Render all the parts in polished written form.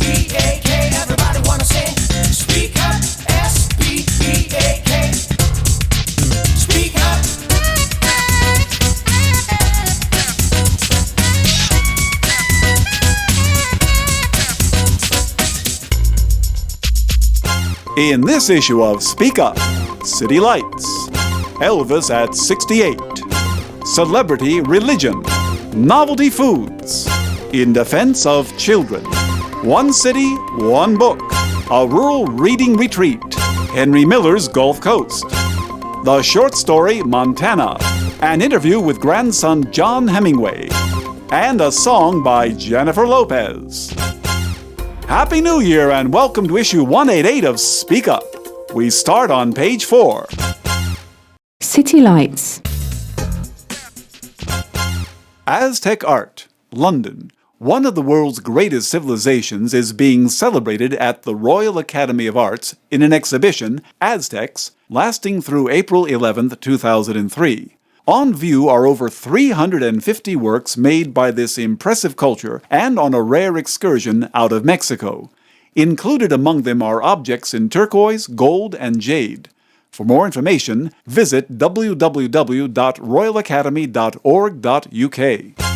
S-P-E-A-K. Everybody wanna sing. Speak up, S-P-E-A-K. Speak up. In this issue of Speak Up, City Lights, Elvis at 68, Celebrity Religion, Novelty Foods, In Defense of Children, One City, One Book, A Rural Reading Retreat, Henry Miller's Gulf Coast, the short story Montana, an interview with grandson John Hemingway, and a song by Jennifer Lopez. Happy New Year and welcome to issue 188 of Speak Up. We start on page 4. City Lights. Aztec art, London. One of the world's greatest civilizations is being celebrated at the Royal Academy of Arts in an exhibition, Aztecs, lasting through April 11, 2003. On view are over 350 works made by this impressive culture and on a rare excursion out of Mexico. Included among them are objects in turquoise, gold, and jade. For more information, visit www.royalacademy.org.uk.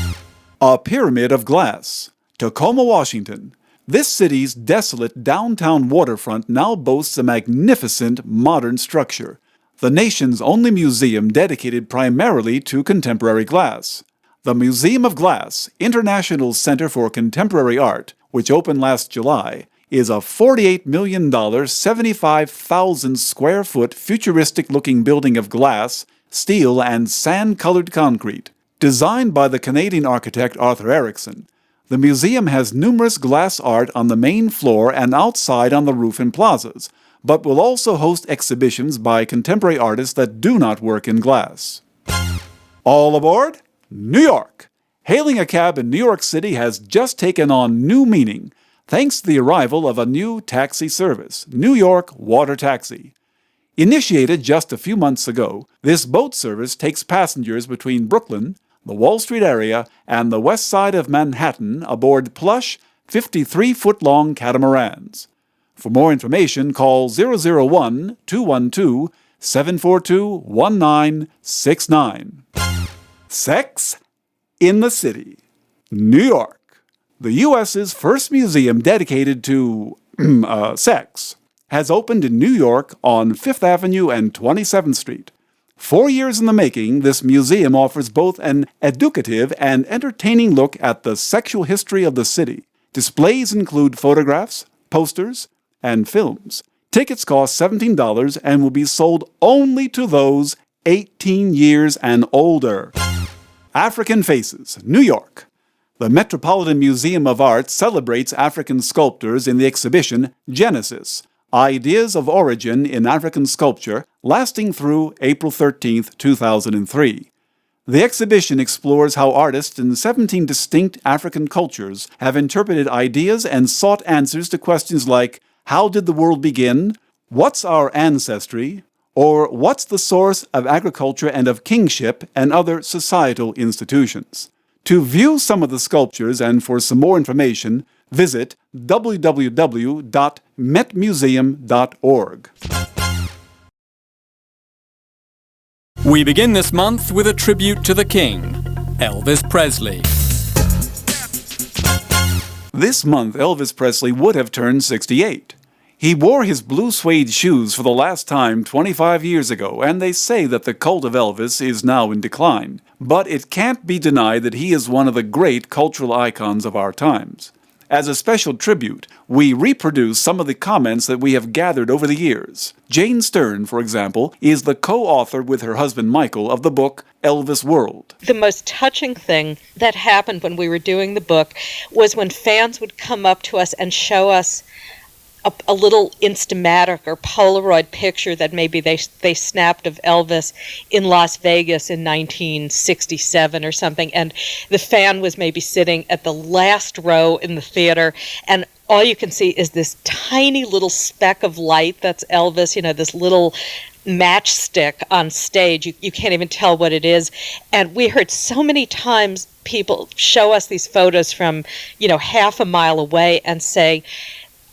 A Pyramid of Glass, Tacoma, Washington. This city's desolate downtown waterfront now boasts a magnificent modern structure, the nation's only museum dedicated primarily to contemporary glass. The Museum of Glass, International Center for Contemporary Art, which opened last July, is a $48 million, 75,000 square foot futuristic-looking building of glass, steel, and sand-colored concrete. Designed by the Canadian architect Arthur Erickson, the museum has numerous glass art on the main floor and outside on the roof and plazas, but will also host exhibitions by contemporary artists that do not work in glass. All aboard? New York! Hailing a cab in New York City has just taken on new meaning, thanks to the arrival of a new taxi service, New York Water Taxi. Initiated just a few months ago, this boat service takes passengers between Brooklyn, the Wall Street area, and the west side of Manhattan aboard plush, 53-foot-long catamarans. For more information, call 001-212-742-1969. Sex in the City, New York. The U.S.'s first museum dedicated to sex has opened in New York on 5th Avenue and 27th Street. 4 years in the making, this museum offers both an educative and entertaining look at the sexual history of the city. Displays include photographs, posters, and films. Tickets cost $17 and will be sold only to those 18 years and older. African Faces, New York. The Metropolitan Museum of Art celebrates African sculptors in the exhibition Genesis, Ideas of Origin in African Sculpture, lasting through April 13, 2003. The exhibition explores how artists in 17 distinct African cultures have interpreted ideas and sought answers to questions like, how did the world begin? What's our ancestry? Or what's the source of agriculture and of kingship and other societal institutions? To view some of the sculptures and for some more information, visit www.metmuseum.org. We begin this month with a tribute to the King, Elvis Presley. This month, Elvis Presley would have turned 68. He wore his blue suede shoes for the last time 25 years ago, and they say that the cult of Elvis is now in decline. But it can't be denied that he is one of the great cultural icons of our times. As a special tribute, we reproduce some of the comments that we have gathered over the years. Jane Stern, for example, is the co-author with her husband Michael of the book Elvis World. The most touching thing that happened when we were doing the book was when fans would come up to us and show us a little Instamatic or Polaroid picture that maybe they snapped of Elvis in Las Vegas in 1967 or something, and the fan was maybe sitting at the last row in the theater, and all you can see is this tiny little speck of light that's Elvis, this little matchstick on stage. You can't even tell what it is. And we heard so many times people show us these photos from, half a mile away and say,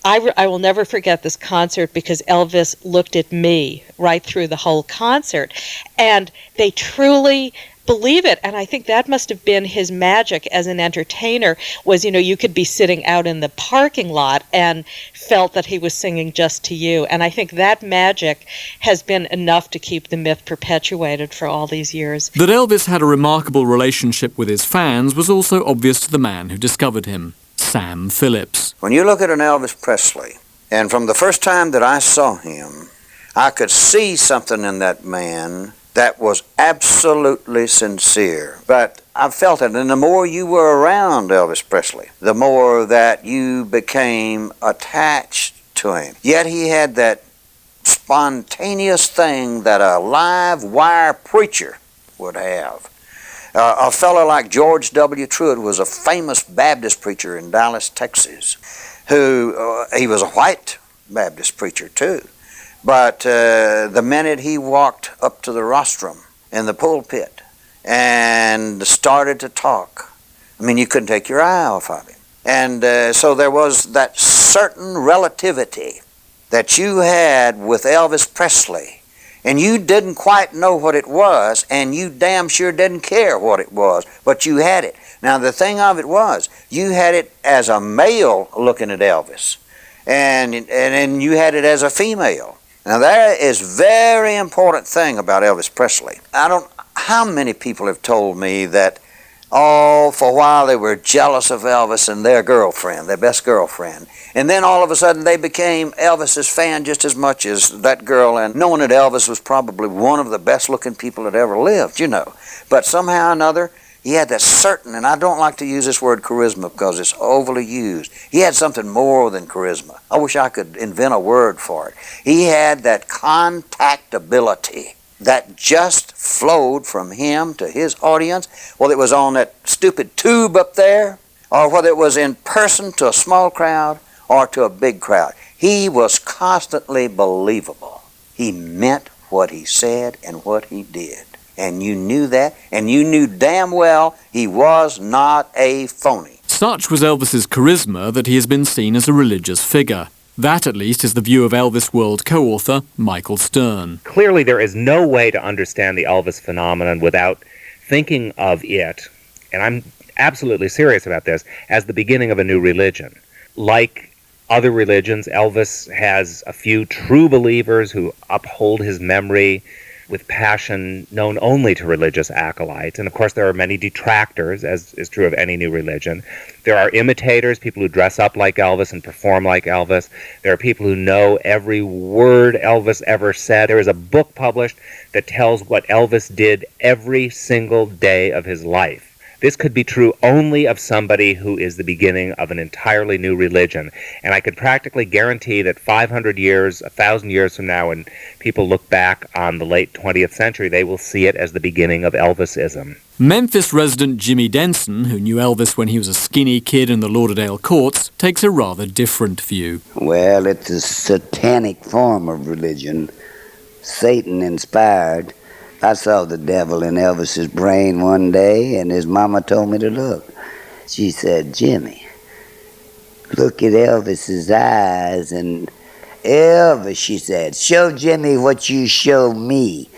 I will never forget this concert because Elvis looked at me right through the whole concert. And they truly believe it. And I think that must have been his magic as an entertainer was, you could be sitting out in the parking lot and felt that he was singing just to you. And I think that magic has been enough to keep the myth perpetuated for all these years. That Elvis had a remarkable relationship with his fans was also obvious to the man who discovered him, Sam Phillips. When you look at an Elvis Presley, and from the first time that I saw him, I could see something in that man that was absolutely sincere. But I felt it, and the more you were around Elvis Presley, the more that you became attached to him. Yet he had that spontaneous thing that a live wire preacher would have. A fellow like George W. Truett was a famous Baptist preacher in Dallas, Texas, who, he was a white Baptist preacher too. But the minute he walked up to the rostrum in the pulpit and started to talk, you couldn't take your eye off of him. And so there was that certain relativity that you had with Elvis Presley, and you didn't quite know what it was, and you damn sure didn't care what it was, but you had it. Now the thing of it was, you had it as a male looking at Elvis, and you had it as a female. Now there is very important thing about Elvis Presley. How many people have told me that, for a while they were jealous of Elvis and their girlfriend, their best girlfriend. And then all of a sudden they became Elvis's fan just as much as that girl, and knowing that Elvis was probably one of the best looking people that ever lived, But somehow or another, he had that certain, and I don't like to use this word charisma because it's overly used. He had something more than charisma. I wish I could invent a word for it. He had that contactability that just flowed from him to his audience, whether it was on that stupid tube up there, or whether it was in person to a small crowd or to a big crowd. He was constantly believable. He meant what he said and what he did. And you knew that, and you knew damn well he was not a phony. Such was Elvis's charisma that he has been seen as a religious figure. That, at least, is the view of Elvis World co-author Michael Stern. Clearly, there is no way to understand the Elvis phenomenon without thinking of it, and I'm absolutely serious about this, as the beginning of a new religion. Like other religions, Elvis has a few true believers who uphold his memory with passion known only to religious acolytes. And of course there are many detractors, as is true of any new religion. There are imitators, people who dress up like Elvis and perform like Elvis. There are people who know every word Elvis ever said. There is a book published that tells what Elvis did every single day of his life. This could be true only of somebody who is the beginning of an entirely new religion. And I could practically guarantee that 500 years, 1,000 years from now, when people look back on the late 20th century, they will see it as the beginning of Elvisism. Memphis resident Jimmy Denson, who knew Elvis when he was a skinny kid in the Lauderdale courts, takes a rather different view. Well, it's a satanic form of religion, Satan-inspired. I saw the devil in Elvis's brain one day, and his mama told me to look. She said, "Jimmy, look at Elvis's eyes." And Elvis, she said, "Show Jimmy what you show me."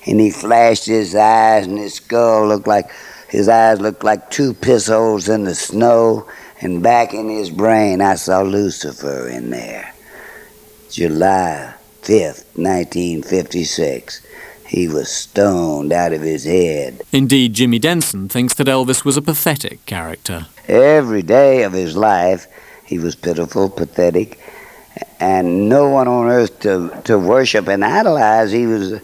And he flashed his eyes, and his eyes looked like two piss holes in the snow. And back in his brain, I saw Lucifer in there. July 5th, 1956. He was stoned out of his head. Indeed, Jimmy Denson thinks that Elvis was a pathetic character. Every day of his life, he was pitiful, pathetic, and no one on earth to worship and idolize. He was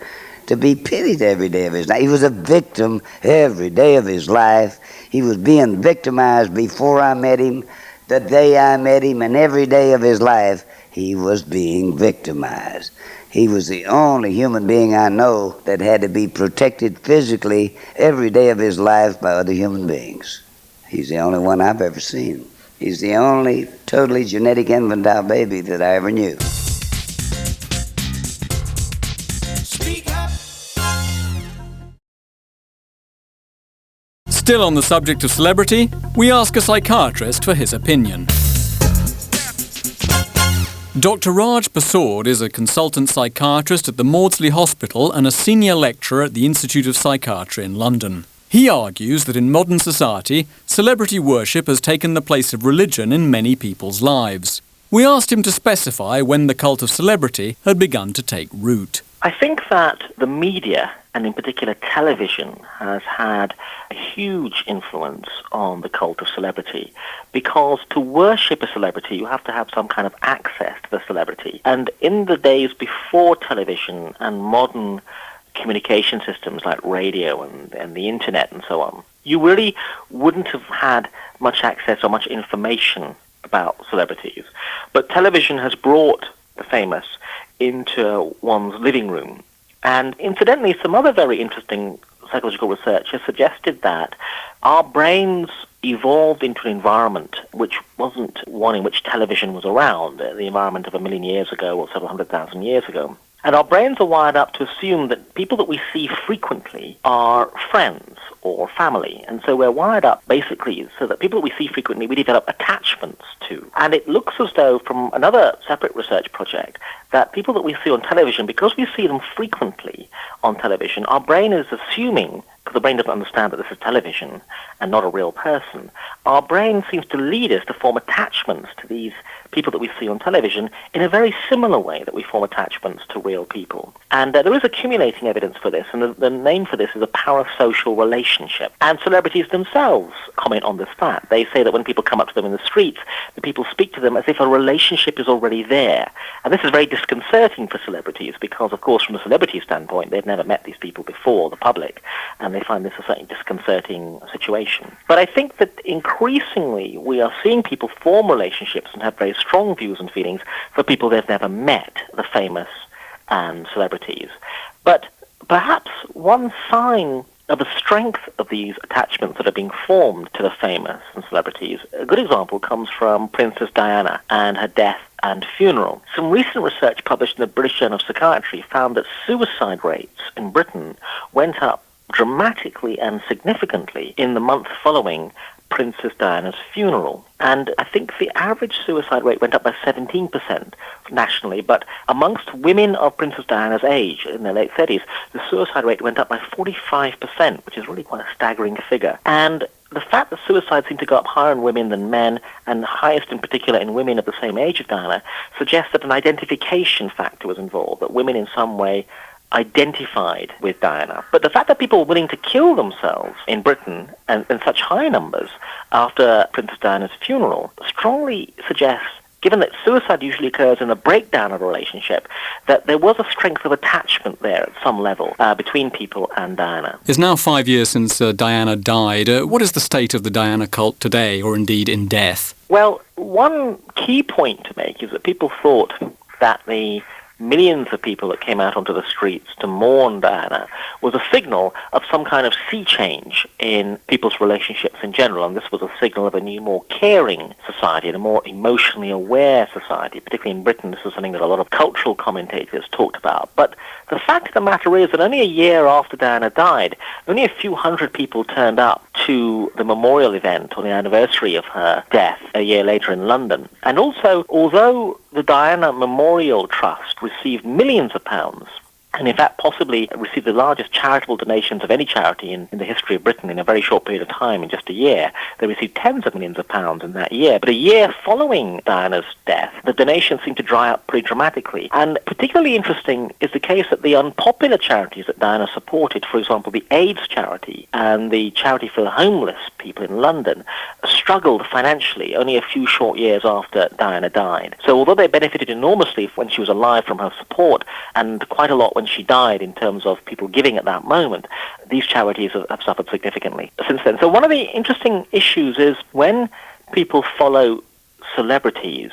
to be pitied every day of his life. He was a victim every day of his life. He was being victimized before I met him, the day I met him, and every day of his life, he was being victimized. He was the only human being I know that had to be protected physically every day of his life by other human beings. He's the only one I've ever seen. He's the only totally genetic infantile baby that I ever knew. Still on the subject of celebrity, we ask a psychiatrist for his opinion. Dr. Raj Persaud is a consultant psychiatrist at the Maudsley Hospital and a senior lecturer at the Institute of Psychiatry in London. He argues that in modern society, celebrity worship has taken the place of religion in many people's lives. We asked him to specify when the cult of celebrity had begun to take root. I think that the media, and in particular television, has had a huge influence on the cult of celebrity, because to worship a celebrity you have to have some kind of access to the celebrity. And in the days before television and modern communication systems like radio and the internet and so on, you really wouldn't have had much access or much information about celebrities. But television has brought the famous into one's living room. And incidentally, some other very interesting psychological research has suggested that our brains evolved into an environment which wasn't one in which television was around, the environment of 1 million years ago or several 100,000 years ago. And our brains are wired up to assume that people that we see frequently are friends or family. And so we're wired up basically so that people that we see frequently we develop attachments to. And it looks as though from another separate research project that people that we see on television, because we see them frequently on television, our brain is assuming, because the brain doesn't understand that this is television and not a real person, our brain seems to lead us to form attachments to these people that we see on television in a very similar way that we form attachments to real people. And there is accumulating evidence for this, and the name for this is a parasocial relationship. And celebrities themselves comment on this fact. They say that when people come up to them in the streets, the people speak to them as if a relationship is already there. And this is very disconcerting for celebrities because, of course, from a celebrity standpoint, they've never met these people before, the public, and they find this a slightly disconcerting situation. But I think that increasingly we are seeing people form relationships and have very strong views and feelings for people they've never met, the famous and celebrities. But perhaps one sign of the strength of these attachments that are being formed to the famous and celebrities, a good example comes from Princess Diana and her death and funeral. Some recent research published in the British Journal of Psychiatry found that suicide rates in Britain went up dramatically and significantly in the month following Princess Diana's funeral. And I think the average suicide rate went up by 17% nationally, but amongst women of Princess Diana's age, in their late 30s, the suicide rate went up by 45%, which is really quite a staggering figure. And the fact that suicide seemed to go up higher in women than men, and highest in particular in women of the same age of Diana, suggests that an identification factor was involved, that women in some way identified with Diana. But the fact that people were willing to kill themselves in Britain and in such high numbers after Princess Diana's funeral strongly suggests, given that suicide usually occurs in a breakdown of a relationship, that there was a strength of attachment there at some level between people and Diana. It's now 5 years since Diana died. What is the state of the Diana cult today, or indeed in death? Well, one key point to make is that people thought that the millions of people that came out onto the streets to mourn Diana was a signal of some kind of sea change in people's relationships in general, and this was a signal of a new, more caring society and a more emotionally aware society. Particularly in Britain, this is something that a lot of cultural commentators talked about. But the fact of the matter is that only a year after Diana died, only a few hundred people turned up to the memorial event on the anniversary of her death a year later in London. And also, although the Diana Memorial Trust received millions of pounds, and in fact possibly received the largest charitable donations of any charity in the history of Britain in a very short period of time, in just a year. They received tens of millions of pounds in that year. But a year following Diana's death, the donations seemed to dry up pretty dramatically. And particularly interesting is the case that the unpopular charities that Diana supported, for example, the AIDS charity and the charity for the homeless people in London, struggled financially only a few short years after Diana died. So although they benefited enormously when she was alive from her support, and quite a lot when she died in terms of people giving at that moment, these charities have suffered significantly since then. So one of the interesting issues is when people follow celebrities,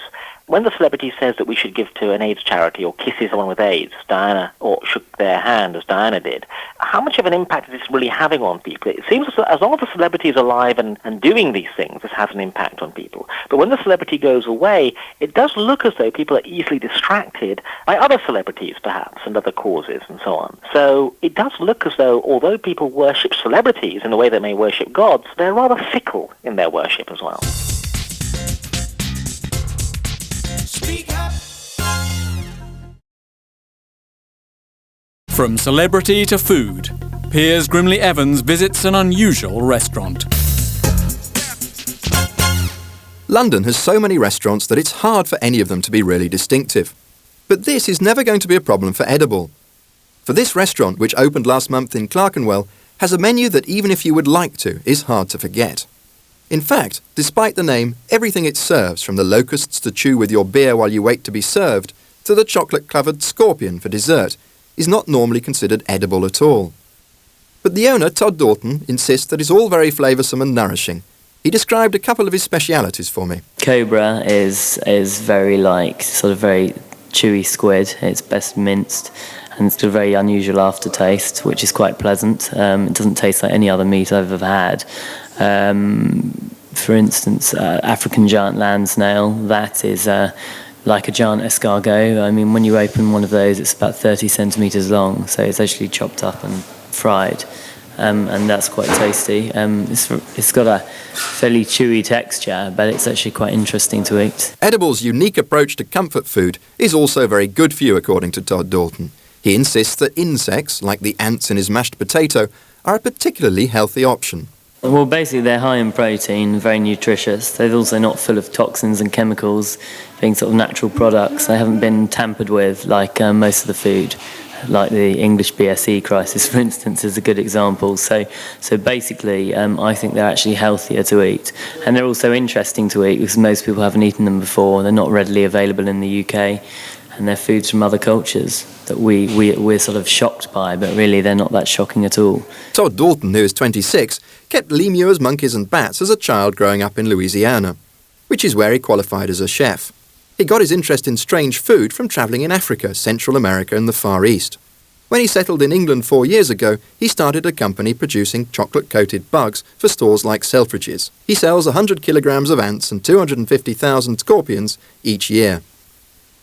when the celebrity says that we should give to an AIDS charity or kisses someone with AIDS, Diana, or shook their hand as Diana did, how much of an impact is this really having on people? It seems as long as the celebrity is alive and doing these things, this has an impact on people. But when the celebrity goes away, it does look as though people are easily distracted by other celebrities, perhaps, and other causes and so on. So it does look as though, although people worship celebrities in the way they may worship gods, they're rather fickle in their worship as well. Speak up. From celebrity to food, Piers Grimley Evans visits an unusual restaurant. London has so many restaurants that it's hard for any of them to be really distinctive. But this is never going to be a problem for Edible. For this restaurant, which opened last month in Clerkenwell, has a menu that even if you would like to, is hard to forget. In fact, despite the name, everything it serves, from the locusts to chew with your beer while you wait to be served, to the chocolate-covered scorpion for dessert, is not normally considered edible at all. But the owner, Todd Dalton, insists that it's all very flavoursome and nourishing. He described a couple of his specialities for me. Cobra is very sort of very chewy squid. It's best minced, and it's got a very unusual aftertaste, which is quite pleasant. It doesn't taste like any other meat I've ever had. For instance, African giant land snail, that is like a giant escargot. I mean, when you open one of those, it's about 30 centimetres long, so it's actually chopped up and fried, and that's quite tasty. It's got a fairly chewy texture, but it's actually quite interesting to eat. Edible's unique approach to comfort food is also very good for you, according to Todd Dalton. He insists that insects, like the ants in his mashed potato, are a particularly healthy option. Well, basically they're high in protein, very nutritious. They're also not full of toxins and chemicals, being sort of natural products. They haven't been tampered with like most of the food, like the English BSE crisis, for instance, is a good example. So basically, I think they're actually healthier to eat. And they're also interesting to eat because most people haven't eaten them before. They're not readily available in the UK. And they're foods from other cultures that we're sort of shocked by, but really they're not that shocking at all. Todd Dalton, who is 26, kept lemurs, monkeys and bats as a child growing up in Louisiana, which is where he qualified as a chef. He got his interest in strange food from travelling in Africa, Central America and the Far East. When he settled in England 4 years ago, he started a company producing chocolate-coated bugs for stores like Selfridges. He sells 100 kilograms of ants and 250,000 scorpions each year.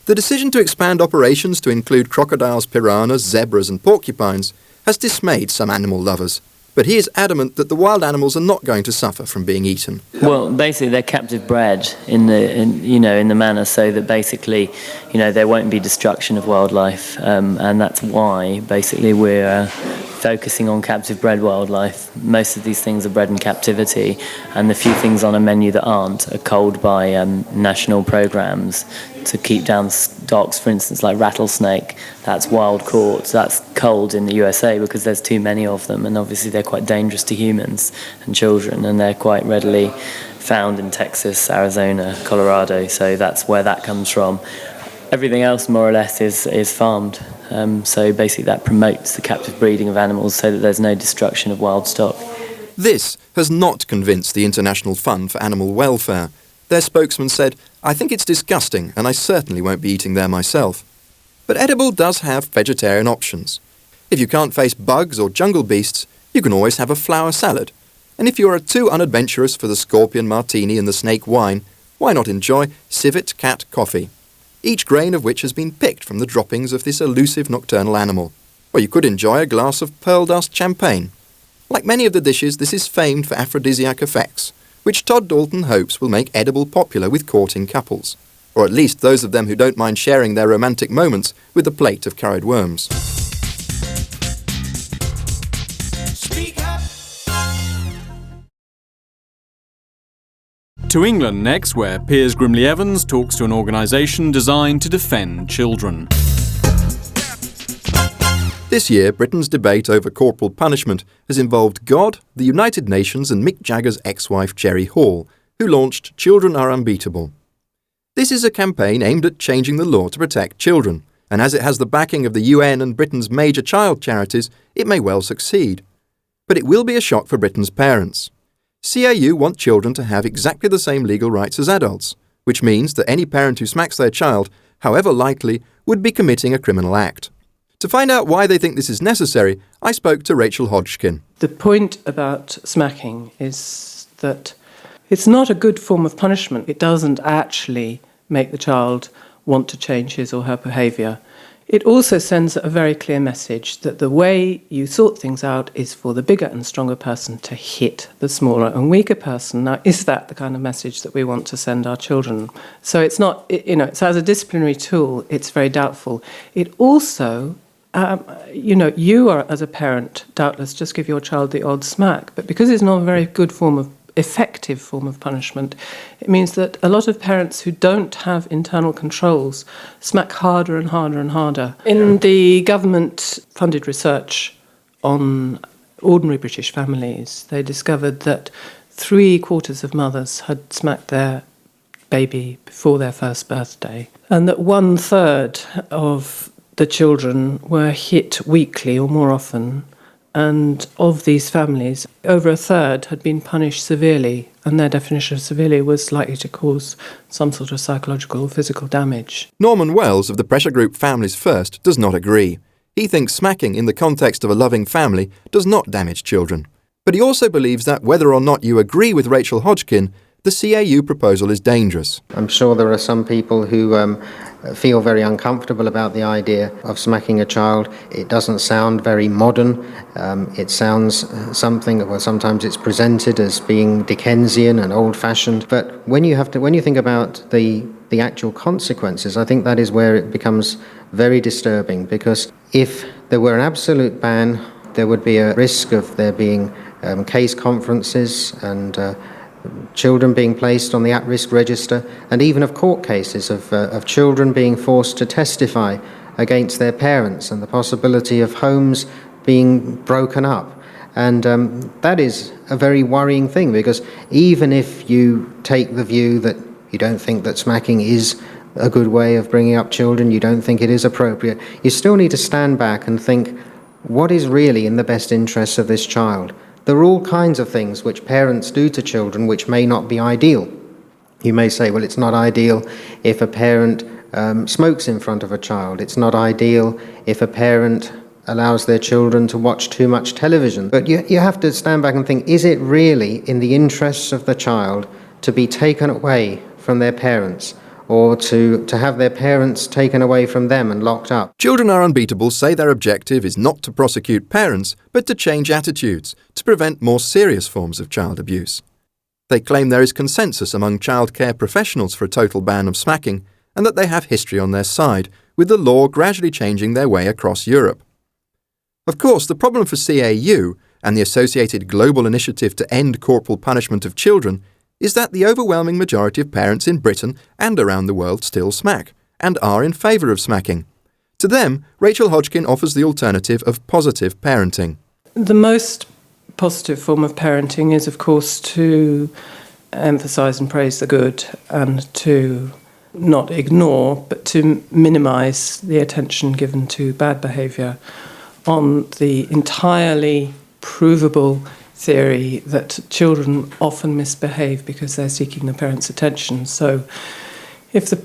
The decision to expand operations to include crocodiles, piranhas, zebras and porcupines has dismayed some animal lovers. But he is adamant that the wild animals are not going to suffer from being eaten. Well, basically they're captive bred in the manner so that basically, there won't be destruction of wildlife, and that's why basically we're focusing on captive bred wildlife. Most of these things are bred in captivity, and the few things on a menu that aren't are culled by national programs to keep down stocks. For instance, like rattlesnake, that's wild caught, that's culled in the USA because there's too many of them, and obviously they're quite dangerous to humans and children, and they're quite readily found in Texas, Arizona, Colorado, so that's where that comes from. Everything else, more or less, is farmed. So basically that promotes the captive breeding of animals so that there's no destruction of wild stock. This has not convinced the International Fund for Animal Welfare. Their spokesman said, "I think it's disgusting and I certainly won't be eating there myself." But Edible does have vegetarian options. If you can't face bugs or jungle beasts, you can always have a flour salad. And if you are too unadventurous for the scorpion martini and the snake wine, why not enjoy civet cat coffee? Each grain of which has been picked from the droppings of this elusive nocturnal animal. Or you could enjoy a glass of pearl dust champagne. Like many of the dishes, this is famed for aphrodisiac effects, which Todd Dalton hopes will make Edible popular with courting couples, or at least those of them who don't mind sharing their romantic moments with a plate of curried worms. Speak up. To England next, where Piers Grimley Evans talks to an organisation designed to defend children. This year, Britain's debate over corporal punishment has involved God, the United Nations and Mick Jagger's ex-wife Jerry Hall, who launched Children Are Unbeatable. This is a campaign aimed at changing the law to protect children, and as it has the backing of the UN and Britain's major child charities, it may well succeed. But it will be a shock for Britain's parents. CAU want children to have exactly the same legal rights as adults, which means that any parent who smacks their child, however likely, would be committing a criminal act. To find out why they think this is necessary, I spoke to Rachel Hodgkin. The point about smacking is that it's not a good form of punishment. It doesn't actually make the child want to change his or her behaviour. It also sends a very clear message that the way you sort things out is for the bigger and stronger person to hit the smaller and weaker person. Now, is that the kind of message that we want to send our children? So it's not, so as a disciplinary tool, it's very doubtful. It also, you are, as a parent, doubtless just give your child the odd smack, but because it's not a very good effective form of punishment, it means that a lot of parents who don't have internal controls smack harder and harder and harder. In the government-funded research on ordinary British families, they discovered that 3/4 of mothers had smacked their baby before their first birthday, and that 1/3 of the children were hit weekly or more often. And of these families, over 1/3 had been punished severely, and their definition of severely was likely to cause some sort of psychological or physical damage. Norman Wells of the pressure group Families First does not agree. He thinks smacking in the context of a loving family does not damage children. But he also believes that whether or not you agree with Rachel Hodgkin, the CAU proposal is dangerous. I'm sure there are some people who feel very uncomfortable about the idea of smacking a child. It doesn't sound very modern. It sounds sometimes it's presented as being Dickensian and old-fashioned. But when you think about the actual consequences, I think that is where it becomes very disturbing, because if there were an absolute ban, there would be a risk of there being case conferences and children being placed on the at-risk register, and even of court cases of children being forced to testify against their parents, and the possibility of homes being broken up. And that is a very worrying thing, because even if you take the view that you don't think that smacking is a good way of bringing up children, you don't think it is appropriate, you still need to stand back and think, what is really in the best interests of this child? There are all kinds of things which parents do to children which may not be ideal. You may say, well, it's not ideal if a parent smokes in front of a child. It's not ideal if a parent allows their children to watch too much television. But you have to stand back and think, is it really in the interests of the child to be taken away from their parents, or to have their parents taken away from them and locked up? Children Are Unbeatable say their objective is not to prosecute parents, but to change attitudes, to prevent more serious forms of child abuse. They claim there is consensus among childcare professionals for a total ban of smacking, and that they have history on their side, with the law gradually changing their way across Europe. Of course, the problem for CAU, and the associated global initiative to end corporal punishment of children, is that the overwhelming majority of parents in Britain and around the world still smack, and are in favour of smacking. To them, Rachel Hodgkin offers the alternative of positive parenting. The most positive form of parenting is, of course, to emphasise and praise the good, and to not ignore, but to minimise the attention given to bad behaviour, on the entirely provable theory that children often misbehave because they're seeking the parent's attention. So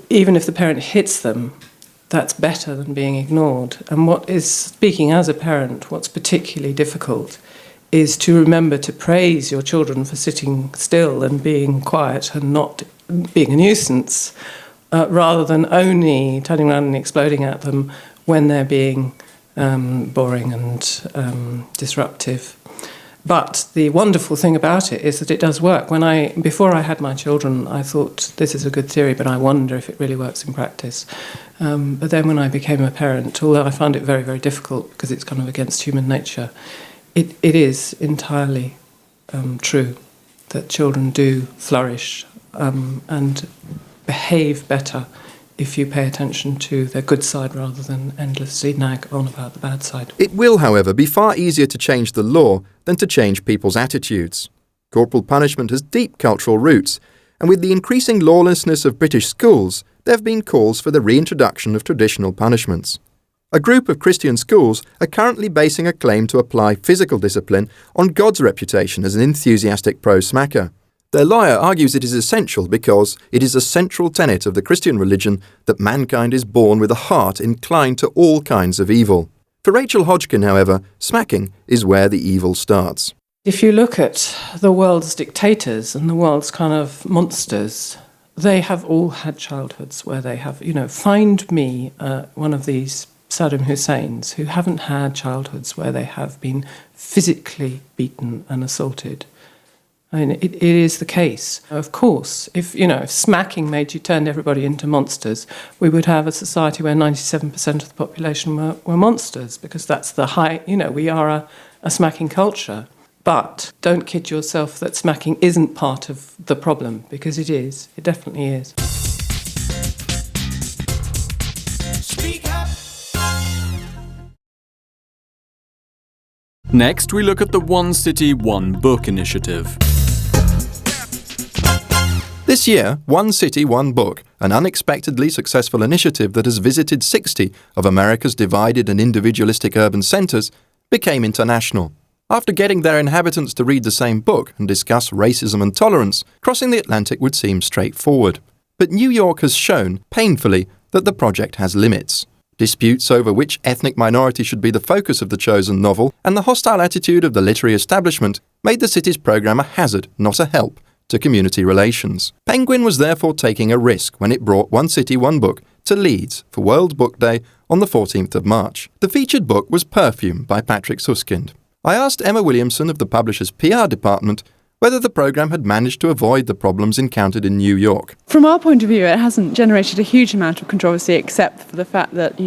even if the parent hits them, that's better than being ignored. And speaking as a parent, what's particularly difficult is to remember to praise your children for sitting still and being quiet and not being a nuisance, rather than only turning around and exploding at them when they're being boring and disruptive. But the wonderful thing about it is that it does work. Before I had my children, I thought this is a good theory, but I wonder if it really works in practice. But then when I became a parent, although I found it very, very difficult because it's kind of against human nature, it is entirely true that children do flourish and behave better if you pay attention to their good side rather than endlessly nag on about the bad side. It will, however, be far easier to change the law than to change people's attitudes. Corporal punishment has deep cultural roots, and with the increasing lawlessness of British schools, there have been calls for the reintroduction of traditional punishments. A group of Christian schools are currently basing a claim to apply physical discipline on God's reputation as an enthusiastic pro-smacker. Their lawyer argues it is essential because it is a central tenet of the Christian religion that mankind is born with a heart inclined to all kinds of evil. For Rachel Hodgkin, however, smacking is where the evil starts. If you look at the world's dictators and the world's kind of monsters, they have all had childhoods where they have, find me one of these Saddam Husseins who haven't had childhoods where they have been physically beaten and assaulted. I mean, it is the case. Of course, if smacking made you turn everybody into monsters, we would have a society where 97% of the population were monsters, because that's the high, we are a smacking culture. But don't kid yourself that smacking isn't part of the problem, because it is. It definitely is. Speak up. Next, we look at the One City, One Book initiative. This year, One City, One Book, an unexpectedly successful initiative that has visited 60 of America's divided and individualistic urban centres, became international. After getting their inhabitants to read the same book and discuss racism and tolerance, crossing the Atlantic would seem straightforward. But New York has shown, painfully, that the project has limits. Disputes over which ethnic minority should be the focus of the chosen novel and the hostile attitude of the literary establishment made the city's programme a hazard, not a help, to community relations. Penguin was therefore taking a risk when it brought One City, One Book to Leeds for World Book Day on the 14th of March. The featured book was Perfume by Patrick Suskind. I asked Emma Williamson of the publisher's PR department whether the programme had managed to avoid the problems encountered in New York. From our point of view, it hasn't generated a huge amount of controversy, except for the fact that,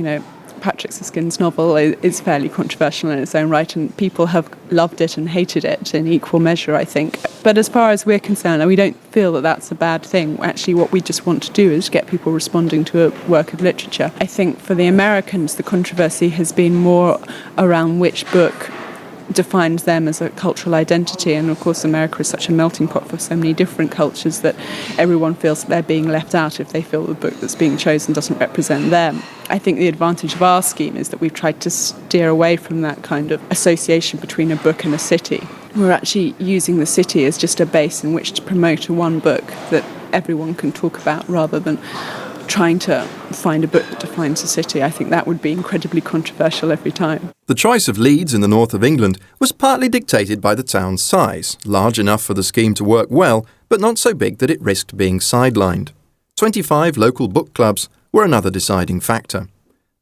Patrick Suskind's novel is fairly controversial in its own right, and people have loved it and hated it in equal measure, I think. But as far as we're concerned, we don't feel that that's a bad thing. Actually, what we just want to do is get people responding to a work of literature. I think for the Americans, the controversy has been more around which book defines them as a cultural identity, and of course America is such a melting pot for so many different cultures that everyone feels they're being left out if they feel the book that's being chosen doesn't represent them. I think the advantage of our scheme is that we've tried to steer away from that kind of association between a book and a city. We're actually using the city as just a base in which to promote one book that everyone can talk about, rather than trying to find a book that defines a city. I think that would be incredibly controversial every time. The choice of Leeds in the north of England was partly dictated by the town's size, large enough for the scheme to work well, but not so big that it risked being sidelined. 25 local book clubs were another deciding factor.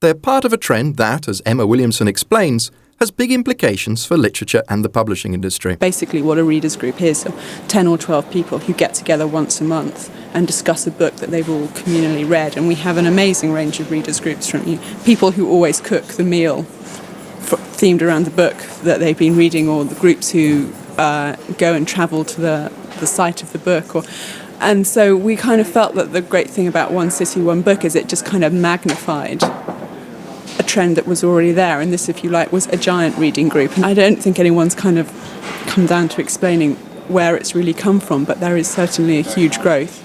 They're part of a trend that, as Emma Williamson explains, has big implications for literature and the publishing industry. Basically what a readers group is, so 10 or 12 people who get together once a month and discuss a book that they've all communally read. And we have an amazing range of readers groups, from people who always cook the meal themed around the book that they've been reading, or the groups who go and travel to the site of the book. And so we kind of felt that the great thing about One City, One Book is it just kind of magnified a trend that was already there, and this, if you like, was a giant reading group. And I don't think anyone's kind of come down to explaining where it's really come from, but there is certainly a huge growth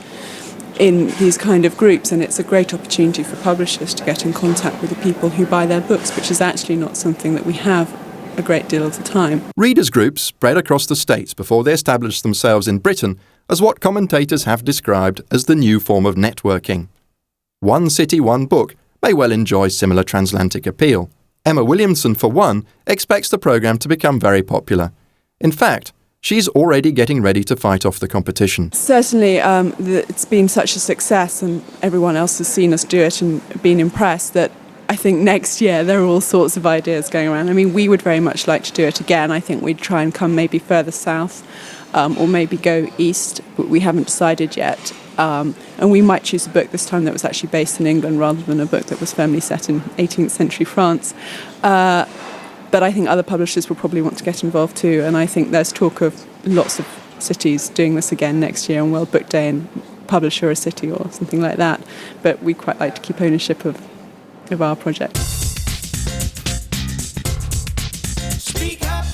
in these kind of groups, and it's a great opportunity for publishers to get in contact with the people who buy their books, which is actually not something that we have a great deal of the time. Readers' groups spread across the states before they established themselves in Britain as what commentators have described as the new form of networking. One City, One Book may well enjoy similar transatlantic appeal. Emma Williamson, for one, expects the programme to become very popular. In fact, she's already getting ready to fight off the competition. Certainly, it's been such a success, and everyone else has seen us do it and been impressed, that I think next year there are all sorts of ideas going around. I mean, we would very much like to do it again. I think we'd try and come maybe further south, or maybe go east, but we haven't decided yet. And we might choose a book this time that was actually based in England rather than a book that was firmly set in 18th century France. But I think other publishers will probably want to get involved too, and I think there's talk of lots of cities doing this again next year on World Book Day, and publish a city or something like that. But we quite like to keep ownership of our project. Speak up.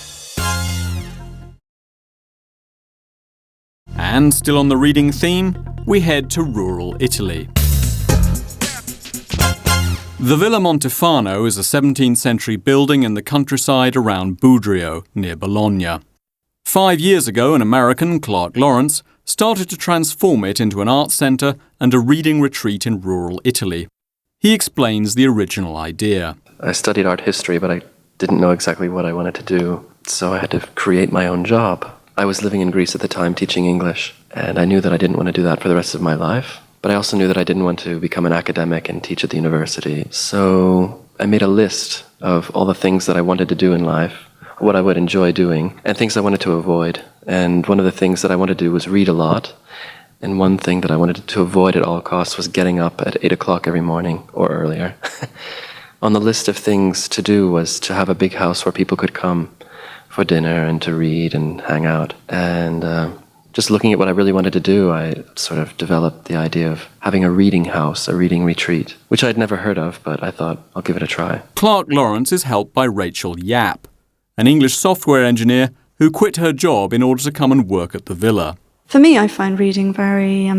And still on the reading theme, we head to rural Italy. The Villa Montefano is a 17th century building in the countryside around Budrio, near Bologna. 5 years ago, an American, Clark Lawrence, started to transform it into an art centre and a reading retreat in rural Italy. He explains the original idea. I studied art history, but I didn't know exactly what I wanted to do, so I had to create my own job. I was living in Greece at the time teaching English, and I knew that I didn't want to do that for the rest of my life, but I also knew that I didn't want to become an academic and teach at the university. So I made a list of all the things that I wanted to do in life, what I would enjoy doing, and things I wanted to avoid. And one of the things that I wanted to do was read a lot, and one thing that I wanted to avoid at all costs was getting up at 8 o'clock every morning or earlier. On the list of things to do was to have a big house where people could come for dinner and to read and hang out. And just looking at what I really wanted to do, I sort of developed the idea of having a reading house, a reading retreat, which I'd never heard of, but I thought I'll give it a try. Clark Lawrence is helped by Rachel Yap, an English software engineer who quit her job in order to come and work at the villa. For me, I find reading very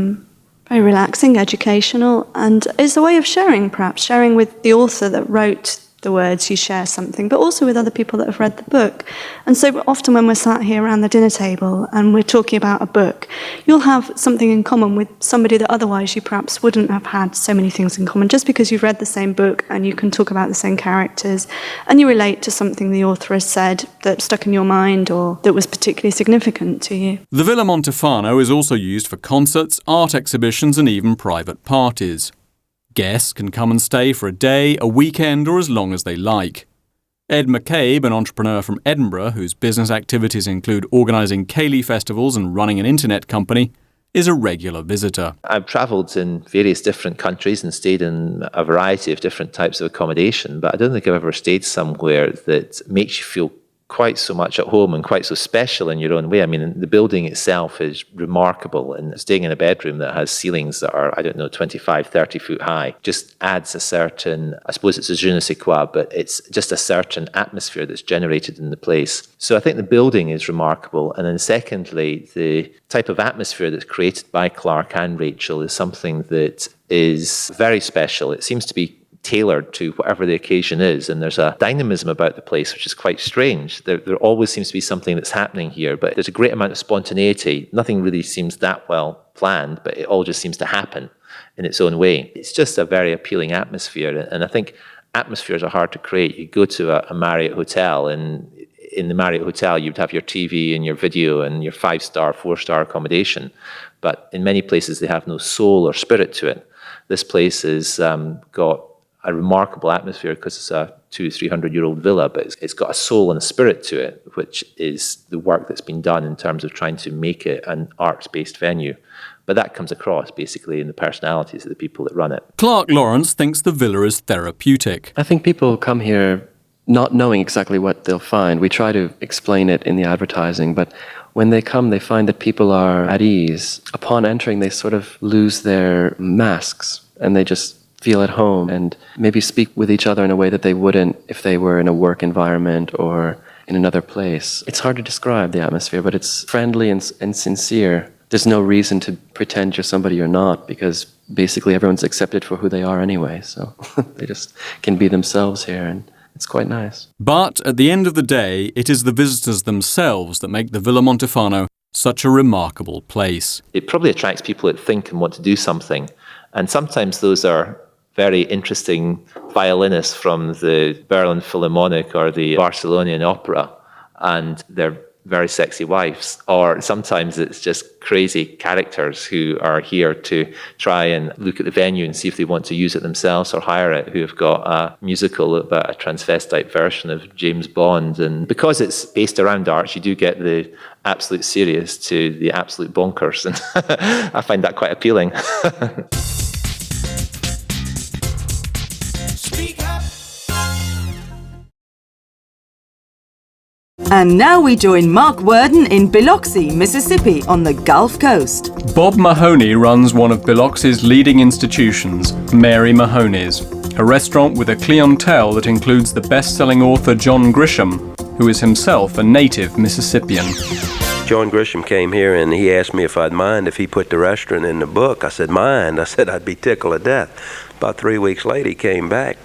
relaxing, educational, and it's a way of sharing, perhaps, sharing with the author that wrote the words, you share something, but also with other people that have read the book. And so often when we're sat here around the dinner table and we're talking about a book, you'll have something in common with somebody that otherwise you perhaps wouldn't have had so many things in common, just because you've read the same book and you can talk about the same characters and you relate to something the author has said that stuck in your mind or that was particularly significant to you. The Villa Montefano is also used for concerts, art exhibitions and even private parties. Guests can come and stay for a day, a weekend, or as long as they like. Ed McCabe, an entrepreneur from Edinburgh whose business activities include organising ceilidh festivals and running an internet company, is a regular visitor. I've travelled in various different countries and stayed in a variety of different types of accommodation, but I don't think I've ever stayed somewhere that makes you feel quite so much at home and quite so special in your own way. I mean, the building itself is remarkable, and staying in a bedroom that has ceilings that are, 25, 30 foot high just adds a certain, I suppose it's a je ne sais quoi, but it's just a certain atmosphere that's generated in the place. So I think the building is remarkable. And then secondly, the type of atmosphere that's created by Clark and Rachel is something that is very special. It seems to be tailored to whatever the occasion is, and there's a dynamism about the place which is quite strange. There always seems to be something that's happening here, but there's a great amount of spontaneity. Nothing really seems that well planned, but it all just seems to happen in its own way. It's just a very appealing atmosphere, and I think atmospheres are hard to create. You go to a Marriott hotel, and in the Marriott hotel you'd have your TV and your video and your 5-star, 4-star accommodation, but in many places they have no soul or spirit to it. This place has got a remarkable atmosphere because it's a 200-300-year-old villa, but it's got a soul and a spirit to it, which is the work that's been done in terms of trying to make it an arts-based venue. But that comes across basically in the personalities of the people that run it. Clark Lawrence thinks the villa is therapeutic. I think people come here not knowing exactly what they'll find. We try to explain it in the advertising, but when they come, they find that people are at ease. Upon entering, they sort of lose their masks and they just feel at home and maybe speak with each other in a way that they wouldn't if they were in a work environment or in another place. It's hard to describe the atmosphere, but it's friendly and sincere. There's no reason to pretend you're somebody you're not, because basically everyone's accepted for who they are anyway, so they just can be themselves here, and it's quite nice. But at the end of the day, it is the visitors themselves that make the Villa Montefano such a remarkable place. It probably attracts people that think and want to do something, and sometimes those are very interesting violinists from the Berlin Philharmonic or the Barcelonian Opera, and their very sexy wives. Or sometimes it's just crazy characters who are here to try and look at the venue and see if they want to use it themselves or hire it, who have got a musical about a transvestite version of James Bond. And because it's based around arts, you do get the absolute serious to the absolute bonkers, and I find that quite appealing. And now we join Mark Worden in Biloxi, Mississippi, on the Gulf Coast. Bob Mahoney runs one of Biloxi's leading institutions, Mary Mahoney's, a restaurant with a clientele that includes the best-selling author John Grisham, who is himself a native Mississippian. John Grisham came here and he asked me if I'd mind if he put the restaurant in the book. I said, mind. I said I'd be tickled to death. About 3 weeks later, he came back.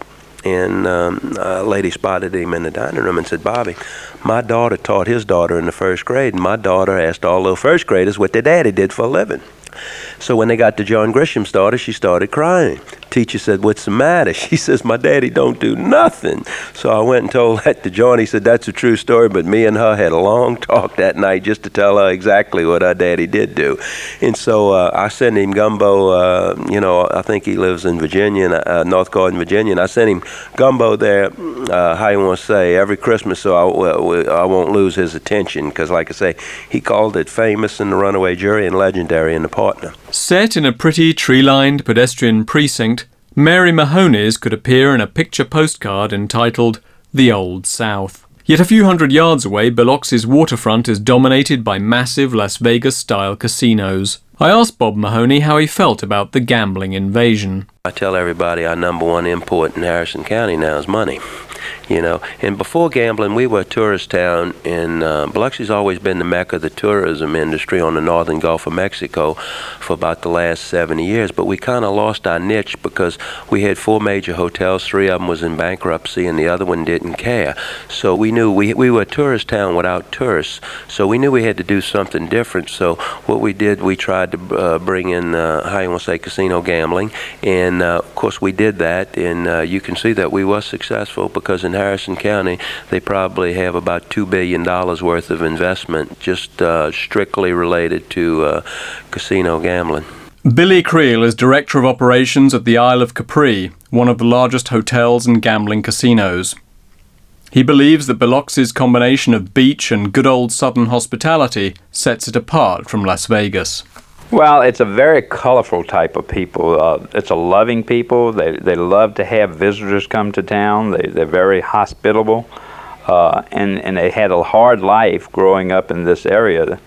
and a lady spotted him in the dining room and said, "Bobby, my daughter taught his daughter in the first grade, and my daughter asked all the first graders what their daddy did for a living." So when they got to John Grisham's daughter, she started crying. Teacher said, "What's the matter?" She says, "My daddy don't do nothing." So I went and told that to John. He said, "That's a true story, but me and her had a long talk that night just to tell her exactly what her daddy did do." And so I sent him gumbo, I think he lives in Virginia, North Carolina, Virginia, and I sent him gumbo there, how you want to say, every Christmas, so I won't lose his attention, because like I say, he called it famous in the Runaway Jury and legendary in The Partner. Set in a pretty tree-lined pedestrian precinct, Mary Mahoney's could appear in a picture postcard entitled The Old South. Yet a few hundred yards away, Biloxi's waterfront is dominated by massive Las Vegas-style casinos. I asked Bob Mahoney how he felt about the gambling invasion. I tell everybody our number one import in Harrison County now is money. And before gambling, we were a tourist town, and Biloxi's always been the mecca of the tourism industry on the northern Gulf of Mexico for about the last 70 years, but we kind of lost our niche because we had 4 major hotels, 3 of them was in bankruptcy, and the other one didn't care. So we knew we were a tourist town without tourists, so we knew we had to do something different. So what we did, we tried to bring in, casino gambling, and of course we did that, and you can see that we were successful, because in Harrison County, they probably have about $2 billion worth of investment just strictly related to casino gambling. Billy Creel is Director of Operations at the Isle of Capri, one of the largest hotels and gambling casinos. He believes that Biloxi's combination of beach and good old southern hospitality sets it apart from Las Vegas. Well, it's a very colorful type of people. It's a loving people. They love to have visitors come to town. They're very hospitable, and they had a hard life growing up in this area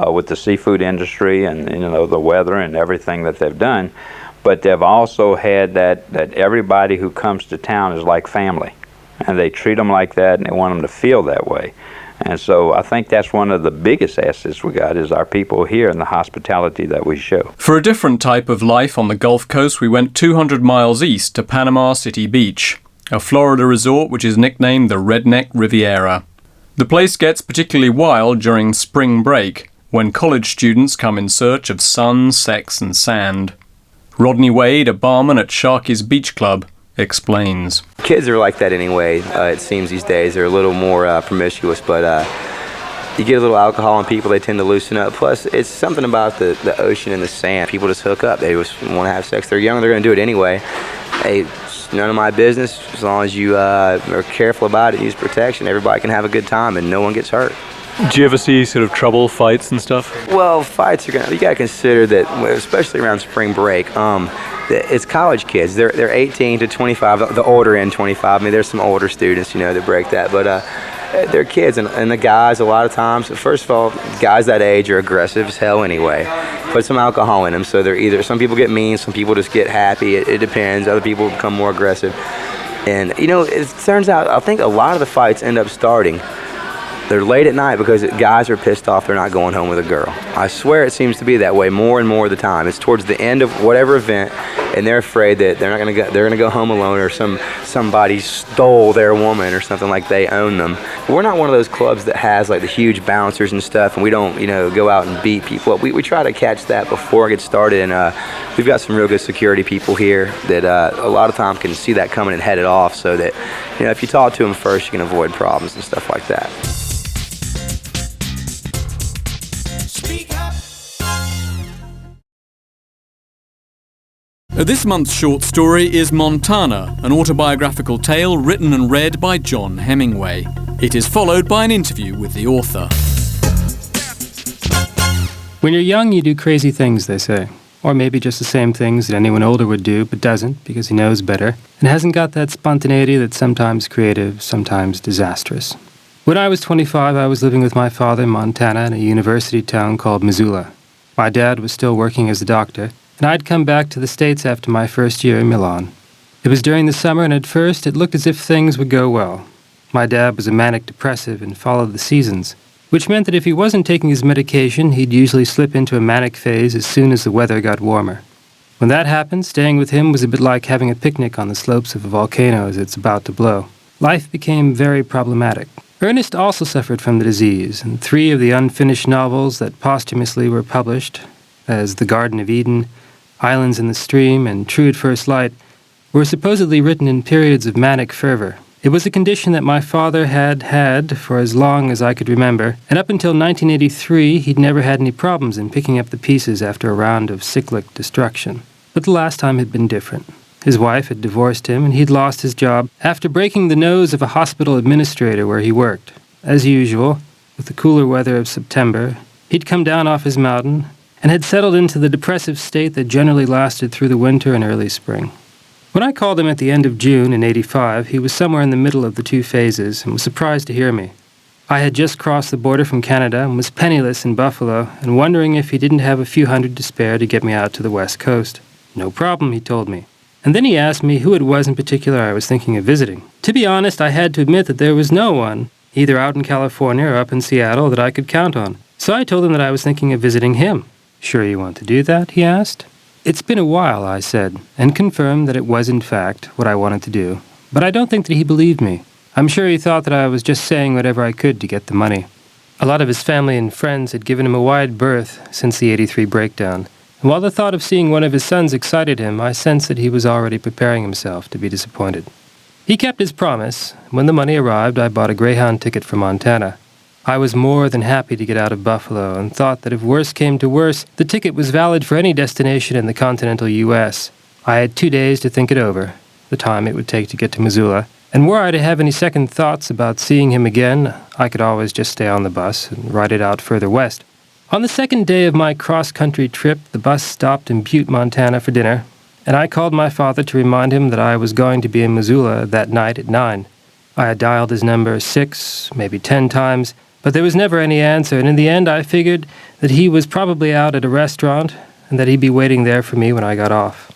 with the seafood industry and the weather and everything that they've done. But they've also had that everybody who comes to town is like family, and they treat them like that, and they want them to feel that way. And so I think that's one of the biggest assets we got is our people here and the hospitality that we show. For a different type of life on the Gulf Coast, we went 200 miles east to Panama City Beach, a Florida resort which is nicknamed the Redneck Riviera. The place gets particularly wild during spring break, when college students come in search of sun, sex and sand. Rodney Wade, a barman at Sharky's Beach Club, explains. Kids are like that anyway, it seems these days. They're a little more promiscuous, but you get a little alcohol in people, they tend to loosen up. Plus, it's something about the ocean and the sand. People just hook up. They just want to have sex. They're young, they're going to do it anyway. Hey, it's none of my business. As long as you are careful about it, use protection, everybody can have a good time and no one gets hurt. Do you ever see sort of trouble, fights and stuff? Well, fights you got to consider that, especially around spring break. It's college kids. They're 18 to 25. The older end 25. I mean, there's some older students, that break that, but they're kids, and the guys a lot of times. First of all, guys that age are aggressive as hell anyway. Put some alcohol in them, so they're either some people get mean, some people just get happy. It depends. Other people become more aggressive, and it turns out I think a lot of the fights end up starting. They're late at night because guys are pissed off they're not going home with a girl. I swear it seems to be that way more and more of the time. It's towards the end of whatever event, and they're afraid that they're gonna go home alone, or somebody stole their woman or something, like they own them. We're not one of those clubs that has like the huge bouncers and stuff, and we don't go out and beat people up. We try to catch that before it gets started, and we've got some real good security people here that a lot of times can see that coming and head it off, so that if you talk to them first, you can avoid problems and stuff like that. This month's short story is Montana, an autobiographical tale written and read by John Hemingway. It is followed by an interview with the author. When you're young, you do crazy things, they say. Or maybe just the same things that anyone older would do, but doesn't because he knows better, and hasn't got that spontaneity that's sometimes creative, sometimes disastrous. When I was 25, I was living with my father in Montana in a university town called Missoula. My dad was still working as a doctor, and I'd come back to the States after my first year in Milan. It was during the summer, and at first it looked as if things would go well. My dad was a manic depressive and followed the seasons, which meant that if he wasn't taking his medication, he'd usually slip into a manic phase as soon as the weather got warmer. When that happened, staying with him was a bit like having a picnic on the slopes of a volcano as it's about to blow. Life became very problematic. Ernest also suffered from the disease, and 3 of the unfinished novels that posthumously were published, as The Garden of Eden, Islands in the Stream, and True at First Light, were supposedly written in periods of manic fervor. It was a condition that my father had had for as long as I could remember, and up until 1983 he'd never had any problems in picking up the pieces after a round of cyclic destruction. But the last time had been different. His wife had divorced him, and he'd lost his job after breaking the nose of a hospital administrator where he worked. As usual, with the cooler weather of September, he'd come down off his mountain and had settled into the depressive state that generally lasted through the winter and early spring. When I called him at the end of June in '85, he was somewhere in the middle of the 2 phases and was surprised to hear me. I had just crossed the border from Canada and was penniless in Buffalo and wondering if he didn't have a few hundred to spare to get me out to the West Coast. No problem, he told me. And then he asked me who it was in particular I was thinking of visiting. To be honest, I had to admit that there was no one, either out in California or up in Seattle, that I could count on. So I told him that I was thinking of visiting him. Sure you want to do that? He asked. It's been a while, I said, and confirmed that it was in fact what I wanted to do. But I don't think that he believed me. I'm sure he thought that I was just saying whatever I could to get the money. A lot of his family and friends had given him a wide berth since the '83 breakdown. And while the thought of seeing one of his sons excited him, I sensed that he was already preparing himself to be disappointed. He kept his promise. When the money arrived, I bought a Greyhound ticket for Montana. I was more than happy to get out of Buffalo and thought that if worse came to worse, the ticket was valid for any destination in the continental U.S. I had 2 days to think it over, the time it would take to get to Missoula, and were I to have any second thoughts about seeing him again, I could always just stay on the bus and ride it out further west. On the second day of my cross-country trip, the bus stopped in Butte, Montana for dinner, and I called my father to remind him that I was going to be in Missoula that night at 9. I had dialed his number 6, maybe 10 times, but there was never any answer, and in the end I figured that he was probably out at a restaurant and that he'd be waiting there for me when I got off.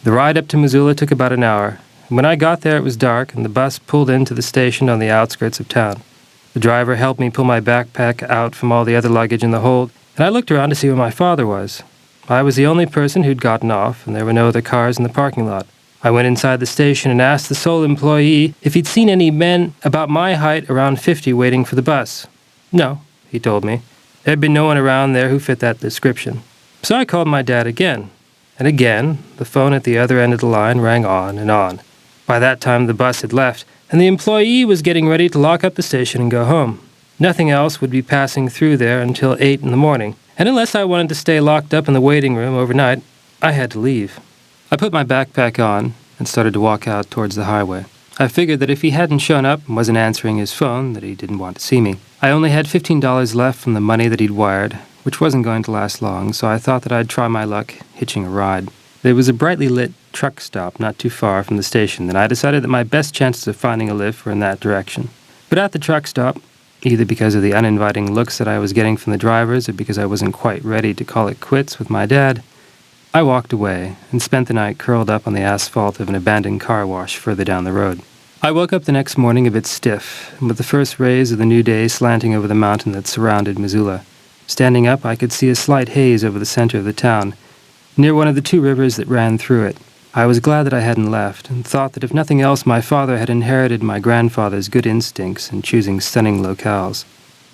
The ride up to Missoula took about an hour, and when I got there it was dark and the bus pulled into the station on the outskirts of town. The driver helped me pull my backpack out from all the other luggage in the hold, and I looked around to see where my father was. I was the only person who'd gotten off, and there were no other cars in the parking lot. I went inside the station and asked the sole employee if he'd seen any men about my height around 50 waiting for the bus. No, he told me. There'd been no one around there who fit that description. So I called my dad again. And again, the phone at the other end of the line rang on and on. By that time, the bus had left, and the employee was getting ready to lock up the station and go home. Nothing else would be passing through there until 8 in the morning, and unless I wanted to stay locked up in the waiting room overnight, I had to leave. I put my backpack on and started to walk out towards the highway. I figured that if he hadn't shown up and wasn't answering his phone, that he didn't want to see me. I only had $15 left from the money that he'd wired, which wasn't going to last long, so I thought that I'd try my luck hitching a ride. There was a brightly lit truck stop not too far from the station, and I decided that my best chances of finding a lift were in that direction. But at the truck stop, either because of the uninviting looks that I was getting from the drivers or because I wasn't quite ready to call it quits with my dad, I walked away and spent the night curled up on the asphalt of an abandoned car wash further down the road. I woke up the next morning a bit stiff, and with the first rays of the new day slanting over the mountain that surrounded Missoula. Standing up, I could see a slight haze over the center of the town, near one of the 2 rivers that ran through it. I was glad that I hadn't left, and thought that if nothing else, my father had inherited my grandfather's good instincts in choosing stunning locales.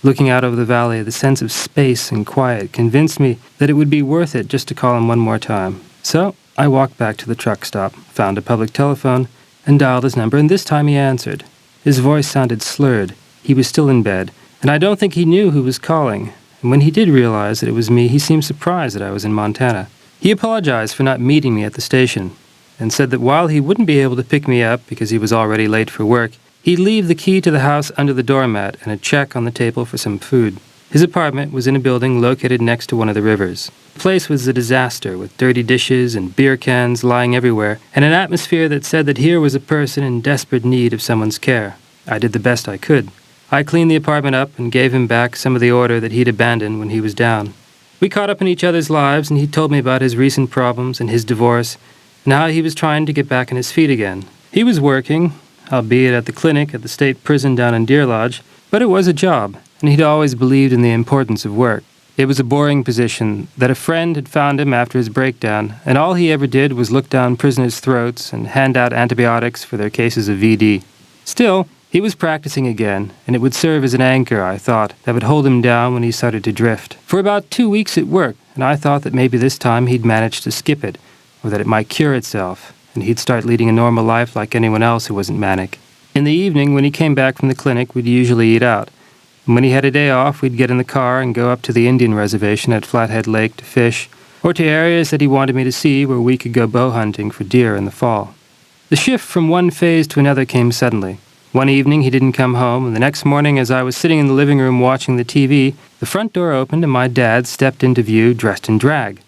Looking out over the valley, the sense of space and quiet convinced me that it would be worth it just to call him one more time. So I walked back to the truck stop, found a public telephone, and dialed his number, and this time he answered. His voice sounded slurred. He was still in bed, and I don't think he knew who was calling. And when he did realize that it was me, he seemed surprised that I was in Montana. He apologized for not meeting me at the station, and said that while he wouldn't be able to pick me up because he was already late for work, he'd leave the key to the house under the doormat and a check on the table for some food. His apartment was in a building located next to one of the rivers. The place was a disaster, with dirty dishes and beer cans lying everywhere, and an atmosphere that said that here was a person in desperate need of someone's care. I did the best I could. I cleaned the apartment up and gave him back some of the order that he'd abandoned when he was down. We caught up in each other's lives, and he told me about his recent problems and his divorce, and how he was trying to get back on his feet again. He was working, albeit at the clinic at the state prison down in Deer Lodge, but it was a job, and he'd always believed in the importance of work. It was a boring position that a friend had found him after his breakdown, and all he ever did was look down prisoners' throats and hand out antibiotics for their cases of VD. Still, he was practicing again, and it would serve as an anchor, I thought, that would hold him down when he started to drift. For about 2 weeks it worked, and I thought that maybe this time he'd manage to skip it, or that it might cure itself, and he'd start leading a normal life like anyone else who wasn't manic. In the evening, when he came back from the clinic, we'd usually eat out. And when he had a day off, we'd get in the car and go up to the Indian reservation at Flathead Lake to fish, or to areas that he wanted me to see where we could go bow hunting for deer in the fall. The shift from one phase to another came suddenly. One evening he didn't come home, and the next morning as I was sitting in the living room watching the TV, the front door opened and my dad stepped into view dressed in drag.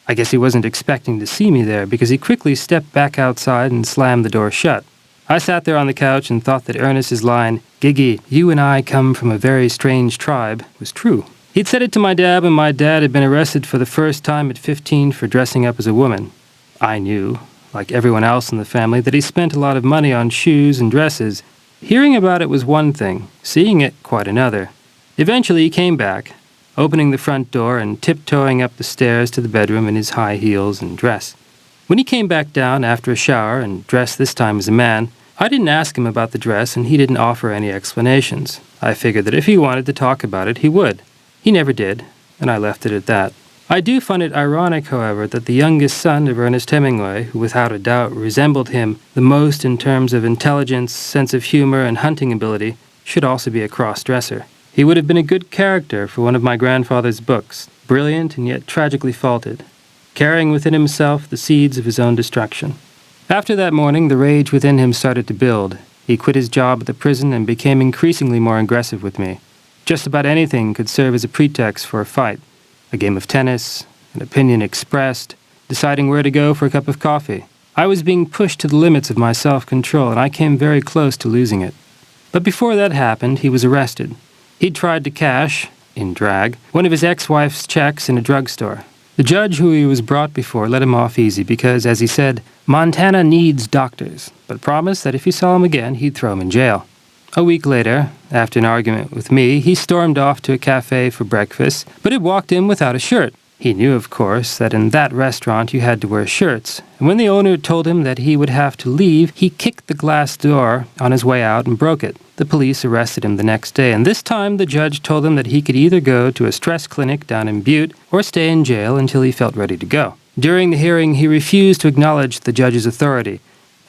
I guess he wasn't expecting to see me there, because he quickly stepped back outside and slammed the door shut. I sat there on the couch and thought that Ernest's line, "Giggy, you and I come from a very strange tribe," was true. He'd said it to my dad when my dad had been arrested for the first time at 15 for dressing up as a woman. I knew, like everyone else in the family, that he spent a lot of money on shoes and dresses. Hearing about it was one thing, seeing it quite another. Eventually he came back, opening the front door and tiptoeing up the stairs to the bedroom in his high heels and dress. When he came back down after a shower and dressed this time as a man, I didn't ask him about the dress, and he didn't offer any explanations. I figured that if he wanted to talk about it, he would. He never did, and I left it at that. I do find it ironic, however, that the youngest son of Ernest Hemingway, who without a doubt resembled him the most in terms of intelligence, sense of humor, and hunting ability, should also be a cross-dresser. He would have been a good character for one of my grandfather's books, brilliant and yet tragically faulted, carrying within himself the seeds of his own destruction. After that morning, the rage within him started to build. He quit his job at the prison and became increasingly more aggressive with me. Just about anything could serve as a pretext for a fight. A game of tennis, an opinion expressed, deciding where to go for a cup of coffee. I was being pushed to the limits of my self-control, and I came very close to losing it. But before that happened, he was arrested. He'd tried to cash, in drag, one of his ex-wife's checks in a drugstore. The judge who he was brought before let him off easy because, as he said, Montana needs doctors, but promised that if he saw him again, he'd throw him in jail. A week later, after an argument with me, he stormed off to a cafe for breakfast, but had walked in without a shirt. He knew, of course, that in that restaurant you had to wear shirts, and when the owner told him that he would have to leave, he kicked the glass door on his way out and broke it. The police arrested him the next day, and this time the judge told him that he could either go to a stress clinic down in Butte or stay in jail until he felt ready to go. During the hearing, he refused to acknowledge the judge's authority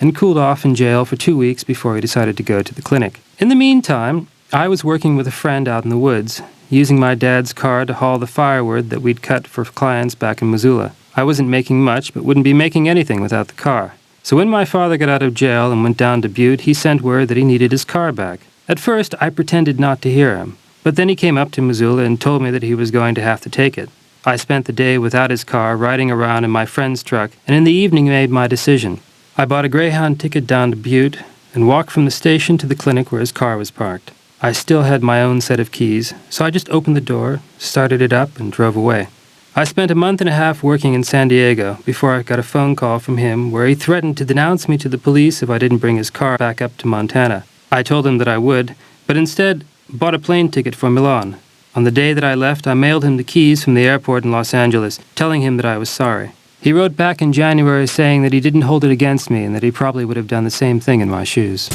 and cooled off in jail for 2 weeks before he decided to go to the clinic. In the meantime, I was working with a friend out in the woods, using my dad's car to haul the firewood that we'd cut for clients back in Missoula. I wasn't making much, but wouldn't be making anything without the car. So when my father got out of jail and went down to Butte, he sent word that he needed his car back. At first, I pretended not to hear him, but then he came up to Missoula and told me that he was going to have to take it. I spent the day without his car, riding around in my friend's truck, and in the evening made my decision. I bought a Greyhound ticket down to Butte and walked from the station to the clinic where his car was parked. I still had my own set of keys, so I just opened the door, started it up, and drove away. I spent a month and a half working in San Diego before I got a phone call from him where he threatened to denounce me to the police if I didn't bring his car back up to Montana. I told him that I would, but instead bought a plane ticket for Milan. On the day that I left, I mailed him the keys from the airport in Los Angeles, telling him that I was sorry. He wrote back in January saying that he didn't hold it against me and that he probably would have done the same thing in my shoes.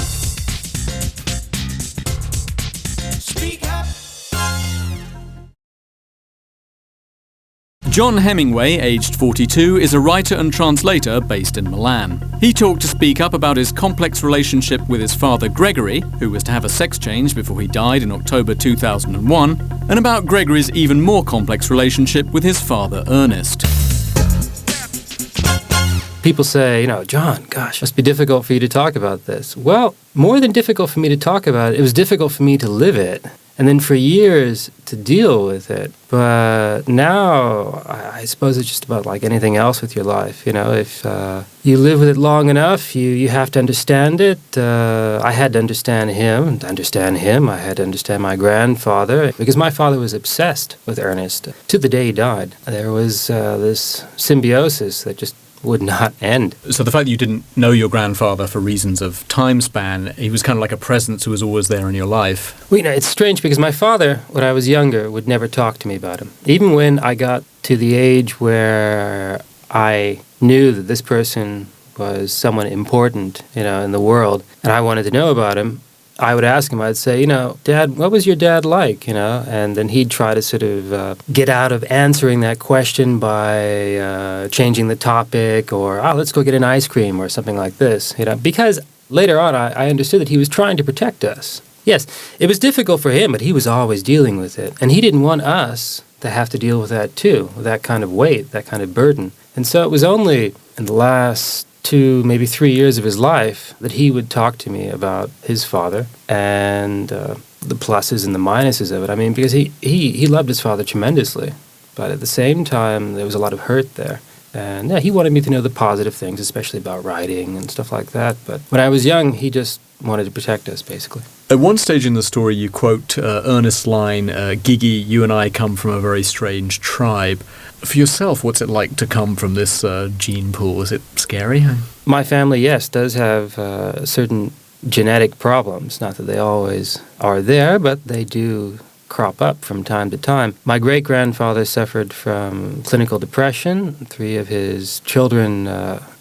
John Hemingway, aged 42, is a writer and translator based in Milan. He talked to Speak Up about his complex relationship with his father Gregory, who was to have a sex change before he died in October 2001, and about Gregory's even more complex relationship with his father Ernest. People say, John, gosh, it must be difficult for you to talk about this. Well, more than difficult for me to talk about it, it was difficult for me to live it. And then for years to deal with it. But now, I suppose it's just about like anything else with your life. If you live with it long enough, you have to understand it. I had to understand him. And to understand him, I had to understand my grandfather. Because my father was obsessed with Ernest to the day he died. There was this symbiosis that just would not end. So the fact that you didn't know your grandfather for reasons of time span, he was kind of like a presence who was always there in your life. Well, it's strange because my father, when I was younger, would never talk to me about him. Even when I got to the age where I knew that this person was someone important, in the world, and I wanted to know about him, I would ask him, I'd say, Dad, what was your dad like, And then he'd try to sort of get out of answering that question by changing the topic or, let's go get an ice cream or something like this, Because later on, I understood that he was trying to protect us. Yes, it was difficult for him, but he was always dealing with it. And he didn't want us to have to deal with that too, with that kind of weight, that kind of burden. And so it was only in the last 2, maybe 3 years of his life that he would talk to me about his father and the pluses and the minuses of it. I mean, because he loved his father tremendously, but at the same time, there was a lot of hurt there. And yeah, he wanted me to know the positive things, especially about writing and stuff like that. But when I was young, he just wanted to protect us, basically. At one stage in the story, you quote Ernest's line, Gigi, you and I come from a very strange tribe. For yourself, what's it like to come from this gene pool? Is it scary? My family, yes, does have certain genetic problems. Not that they always are there, but they do crop up from time to time. My great-grandfather suffered from clinical depression. 3 of his children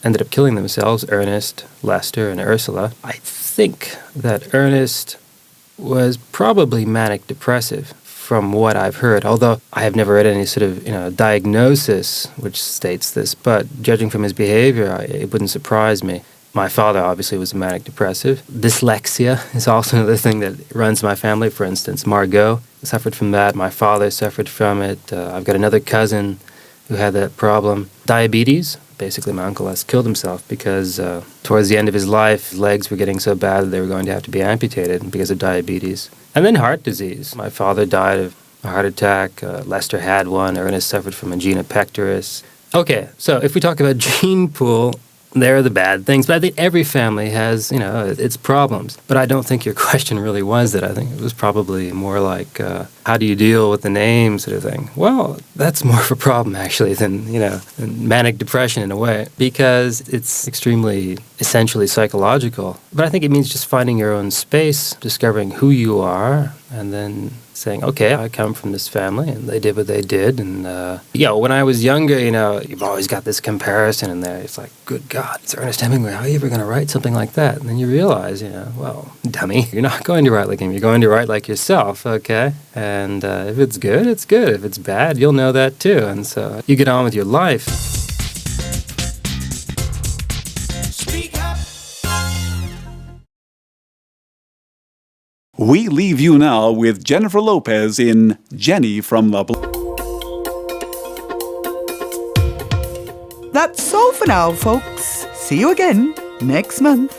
ended up killing themselves, Ernest, Lester, and Ursula. I think that Ernest was probably manic-depressive, from what I've heard, although I have never read any sort of diagnosis which states this, but judging from his behavior, it wouldn't surprise me. My father obviously was manic depressive. Dyslexia is also another thing that runs my family. For instance, Margot suffered from that. My father suffered from it. I've got another cousin who had that problem. Diabetes. Basically, my uncle has killed himself because towards the end of his life, his legs were getting so bad that they were going to have to be amputated because of diabetes. And then heart disease. My father died of a heart attack. Lester had one. Ernest suffered from angina pectoris. Okay, so if we talk about gene pool, there are the bad things, but I think every family has, its problems. But I don't think your question really was that. I think it was probably more like, how do you deal with the name sort of thing? Well, that's more of a problem, actually, than, manic depression in a way, because it's extremely, essentially psychological. But I think it means just finding your own space, discovering who you are, and then saying, okay, I come from this family, and they did what they did. And, when I was younger, you've always got this comparison in there. It's like, good God, it's Ernest Hemingway. How are you ever going to write something like that? And then you realize, well, dummy, you're not going to write like him. You're going to write like yourself, okay? And if it's good, it's good. If it's bad, you'll know that too. And so you get on with your life. Speak up. We leave you now with Jennifer Lopez in Jenny from La Blanc. That's all for now, folks. See you again next month.